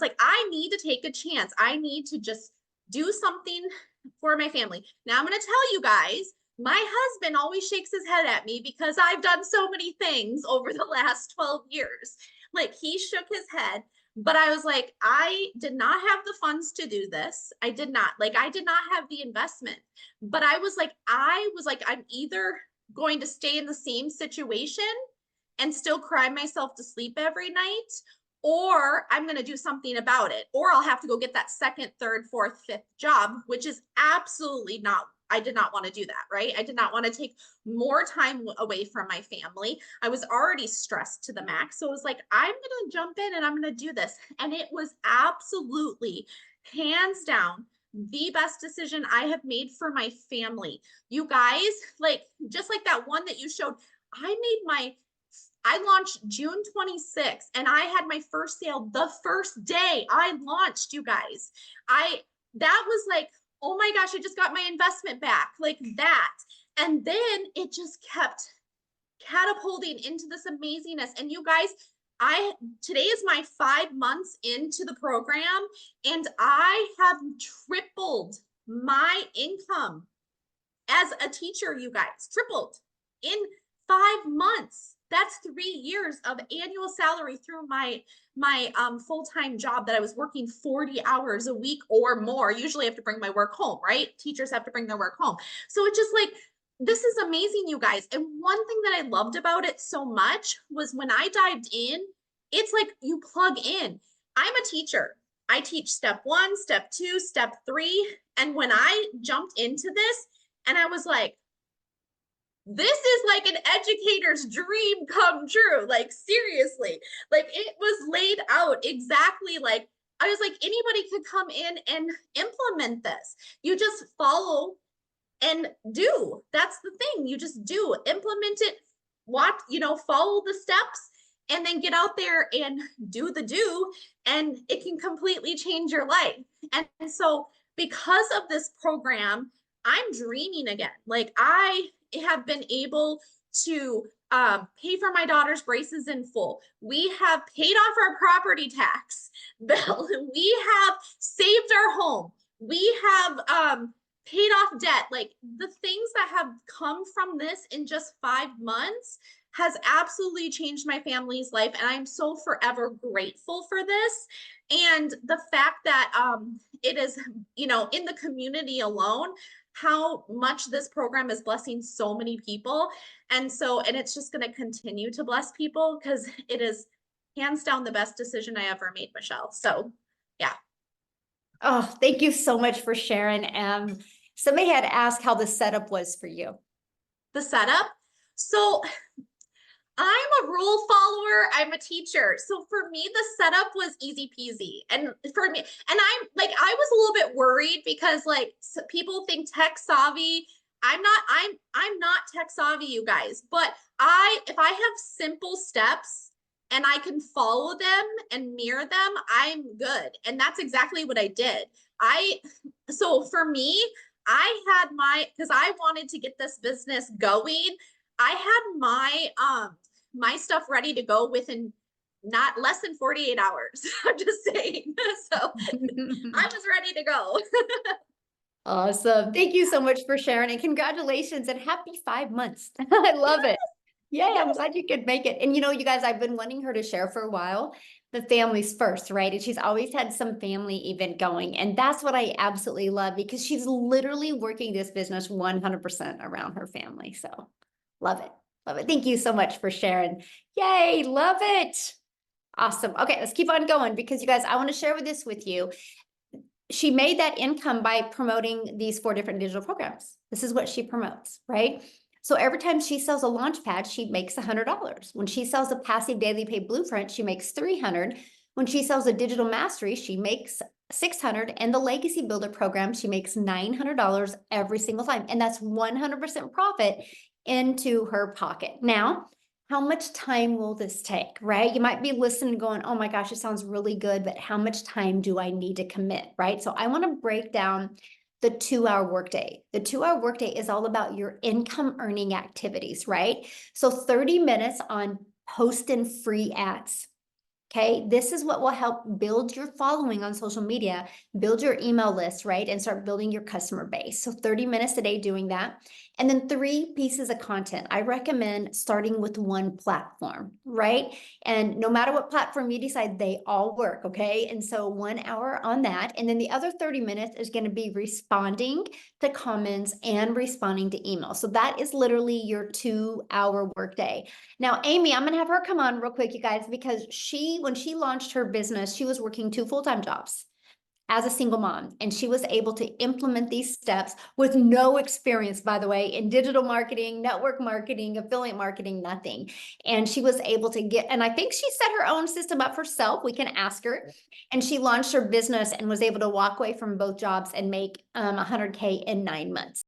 like, I need to take a chance. I need to just do something for my family. Now I'm going to tell you guys, my husband always shakes his head at me because I've done so many things over the last 12 years. Like, he shook his head, but I was like, I did not have the funds to do this. I did not have the investment, but I was like, I'm either going to stay in the same situation and still cry myself to sleep every night, or I'm going to do something about it, or I'll have to go get that second, third, fourth, fifth job, which is absolutely not, I did not want to do that, right? I did not want to take more time away from my family. I was already stressed to the max. So it was like, I'm going to jump in and I'm going to do this. And it was absolutely, hands down, the best decision I have made for my family. You guys, like, just like that one that you showed, I launched June 26th and I had my first sale the first day I launched, you guys. That was like, oh my gosh, I just got my investment back, like that. And then it just kept catapulting into this amazingness. And you guys, today is my 5 months into the program, and I have tripled my income as a teacher, you guys, tripled in 5 months. That's 3 years of annual salary through my full-time job that I was working 40 hours a week or more. Usually I have to bring my work home, right? Teachers have to bring their work home. So it's just like, this is amazing, you guys. And one thing that I loved about it so much was when I dived in, it's like you plug in. I'm a teacher. I teach step 1, step 2, step 3. And when I jumped into this, and I was like, this is like an educator's dream come true. Like, seriously, like, it was laid out exactly like, I was like, anybody could come in and implement this. You just follow and do. That's the thing. You just do, implement it, watch, follow the steps, and then get out there and do the do, and it can completely change your life. And so because of this program, I'm dreaming again. Like, I have been able to pay for my daughter's braces in full. We have paid off our property tax bill. We have saved our home. We have paid off debt. Like, the things that have come from this in just 5 months has absolutely changed my family's life. And I'm so forever grateful for this. And the fact that it is, in the community alone, how much this program is blessing so many people. And it's just going to continue to bless people, because it is hands down the best decision I ever made, Michelle. So yeah. Oh, thank you so much for sharing. Somebody had asked how the setup was for you. The setup. So I'm a rule follower. I'm a teacher. So for me, the setup was easy peasy. And for me, and I'm like, I was a little bit worried because, like, people think tech savvy. I'm not tech savvy, you guys, but if I have simple steps and I can follow them and mirror them, I'm good. And that's exactly what I did. So for me, because I wanted to get this business going, I had my stuff ready to go within not less than 48 hours. I'm just saying. So I was ready to go. Awesome. Thank you so much for sharing, and congratulations and happy 5 months. I love it. Yeah, I'm glad you could make it. And you guys, I've been wanting her to share for a while, the families first, right? And she's always had some family event going. And that's what I absolutely love, because she's literally working this business 100% around her family. So love it. Love it. Thank you so much for sharing. Yay. Love it. Awesome. Okay, let's keep on going, because you guys, I want to share this with you. She made that income by promoting these 4 different digital programs. This is what she promotes, right? So every time she sells a launch pad, she makes $100. When she sells a passive daily pay blueprint, she makes $300. When she sells a digital mastery, she makes $600. And the legacy builder program, she makes $900 every single time. And that's 100% profit into her pocket. Now, how much time will this take, right? You might be listening going, oh my gosh, it sounds really good, but how much time do I need to commit, right? So I want to break down the 2-hour workday. The 2-hour workday is all about your income earning activities, right? So 30 minutes on posting free ads. Okay, this is what will help build your following on social media, build your email list, right? And start building your customer base. So 30 minutes a day doing that. And then 3 pieces of content. I recommend starting with one platform, right? And no matter what platform you decide, they all work, okay? And so 1 hour on that. And then the other 30 minutes is going to be responding to comments and responding to emails. So that is literally your 2-hour workday. Now, Amy, I'm going to have her come on real quick, you guys, because when she launched her business, she was working 2 full-time jobs as a single mom, and she was able to implement these steps with no experience, by the way, in digital marketing, network marketing, affiliate marketing, nothing. And she was able to and I think she set her own system up herself. We can ask her. And she launched her business and was able to walk away from both jobs and make 100K in 9 months.